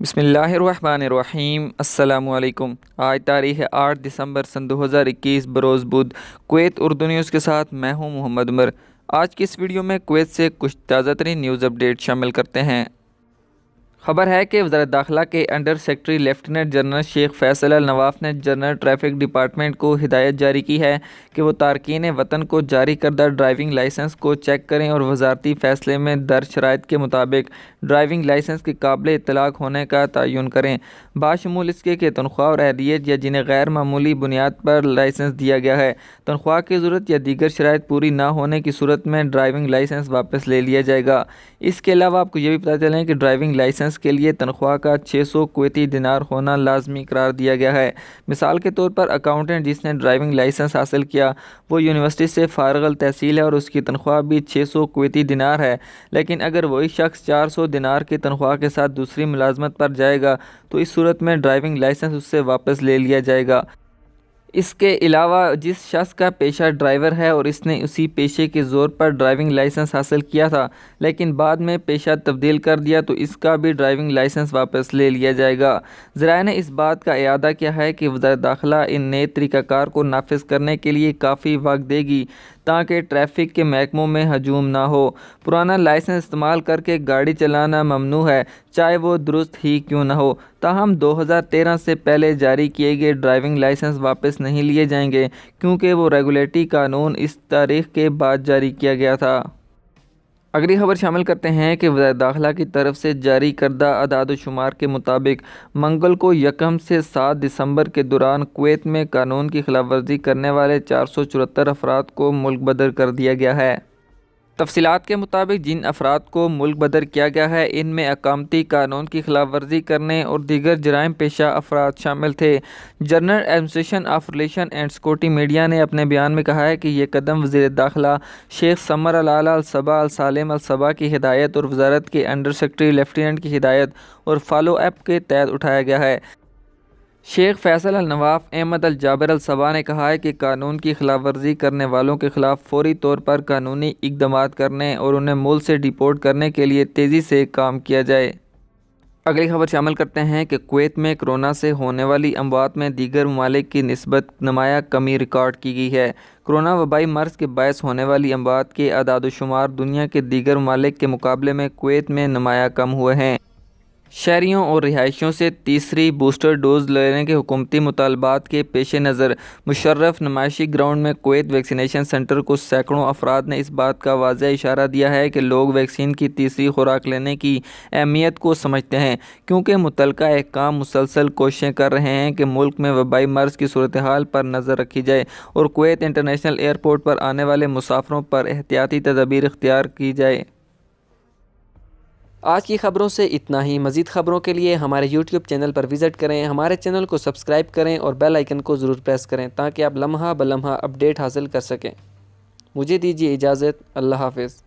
بسم اللہ الرحمن الرحیم۔ السلام علیکم۔ آج تاریخ 8 دسمبر سن 2021 بروز بدھ۔ کویت اردو نیوز کے ساتھ میں ہوں محمد عمر۔ آج کی اس ویڈیو میں کویت سے کچھ تازہ ترین نیوز اپڈیٹ شامل کرتے ہیں۔ خبر ہے کہ وزارت داخلہ کے انڈر سیکرٹری لیفٹیننٹ جنرل شیخ فیصل النواف نے جنرل ٹریفک ڈپارٹمنٹ کو ہدایت جاری کی ہے کہ وہ تارکین وطن کو جاری کردہ ڈرائیونگ لائسنس کو چیک کریں اور وزارتی فیصلے میں درج شرائط کے مطابق ڈرائیونگ لائسنس کے قابل اطلاق ہونے کا تعین کریں، باشمول اس کے کہ تنخواہ اور اہلیت یا جنہیں غیر معمولی بنیاد پر لائسنس دیا گیا ہے، تنخواہ کی ضرورت یا دیگر شرائط پوری نہ ہونے کی صورت میں ڈرائیونگ لائسنس واپس لے لیا جائے گا۔ اس کے علاوہ آپ کو یہ بھی پتہ چلیں کہ ڈرائیونگ لائسنس کے لیے تنخواہ کا 600 کویتی دینار ہونا لازمی قرار دیا گیا ہے۔ مثال کے طور پر اکاؤنٹنٹ جس نے ڈرائیونگ لائسنس حاصل کیا وہ یونیورسٹی سے فارغ التحصیل ہے اور اس کی تنخواہ بھی 600 کویتی دینار ہے، لیکن اگر وہی شخص 400 دینار کی تنخواہ کے ساتھ دوسری ملازمت پر جائے گا تو اس صورت میں ڈرائیونگ لائسنس اس سے واپس لے لیا جائے گا۔ اس کے علاوہ جس شخص کا پیشہ ڈرائیور ہے اور اس نے اسی پیشے کے زور پر ڈرائیونگ لائسنس حاصل کیا تھا لیکن بعد میں پیشہ تبدیل کر دیا تو اس کا بھی ڈرائیونگ لائسنس واپس لے لیا جائے گا۔ ذرائع نے اس بات کا اعادہ کیا ہے کہ وزارت داخلہ ان نئے طریقہ کار کو نافذ کرنے کے لیے کافی وقت دے گی تاکہ ٹریفک کے محکموں میں ہجوم نہ ہو۔ پرانا لائسنس استعمال کر کے گاڑی چلانا ممنوع ہے، چاہے وہ درست ہی کیوں نہ ہو۔ تاہم 2013 سے پہلے جاری کیے گئے ڈرائیونگ لائسنس واپس نہیں لیے جائیں گے کیونکہ وہ ریگولیٹری قانون اس تاریخ کے بعد جاری کیا گیا تھا۔ اگلی خبر شامل کرتے ہیں کہ وزارت داخلہ کی طرف سے جاری کردہ اعداد و شمار کے مطابق منگل کو 1 سے 7 دسمبر کے دوران کویت میں قانون کی خلاف ورزی کرنے والے 474 افراد کو ملک بدر کر دیا گیا ہے۔ تفصیلات کے مطابق جن افراد کو ملک بدر کیا گیا ہے ان میں اقامتی قانون کی خلاف ورزی کرنے اور دیگر جرائم پیشہ افراد شامل تھے۔ General administration of relation and security media نے اپنے بیان میں کہا ہے کہ یہ قدم وزیر داخلہ شیخ سمر العلا الصبا السالم الصبا کی ہدایت اور وزارت کے انڈر سیکرٹری لیفٹیننٹ کی ہدایت اور فالو اپ کے تحت اٹھایا گیا ہے۔ شیخ فیصل النواف احمد الجابر الصبا نے کہا ہے کہ قانون کی خلاف ورزی کرنے والوں کے خلاف فوری طور پر قانونی اقدامات کرنے اور انہیں ملک سے ڈیپورٹ کرنے کے لیے تیزی سے کام کیا جائے۔ اگلی خبر شامل کرتے ہیں کہ کویت میں کرونا سے ہونے والی اموات میں دیگر ممالک کی نسبت نمایاں کمی ریکارڈ کی گئی ہے۔ کرونا وبائی مرض کے باعث ہونے والی اموات کے اعداد و شمار دنیا کے دیگر ممالک کے مقابلے میں کویت میں نمایاں کم ہوئے ہیں۔ شہریوں اور رہائشیوں سے تیسری بوسٹر ڈوز لینے کے حکومتی مطالبات کے پیش نظر مشرف نمائشی گراؤنڈ میں کویت ویکسینیشن سینٹر کو سینکڑوں افراد نے اس بات کا واضح اشارہ دیا ہے کہ لوگ ویکسین کی تیسری خوراک لینے کی اہمیت کو سمجھتے ہیں، کیونکہ متعلقہ حکام مسلسل کوششیں کر رہے ہیں کہ ملک میں وبائی مرض کی صورتحال پر نظر رکھی جائے اور کویت انٹرنیشنل ایئرپورٹ پر آنے والے مسافروں پر احتیاطی تدابیر اختیار کی جائے۔ آج کی خبروں سے اتنا ہی۔ مزید خبروں کے لیے ہمارے یوٹیوب چینل پر وزٹ کریں، ہمارے چینل کو سبسکرائب کریں اور بیل آئیکن کو ضرور پریس کریں تاکہ آپ لمحہ بلمحہ اپڈیٹ حاصل کر سکیں۔ مجھے دیجیے اجازت۔ اللہ حافظ۔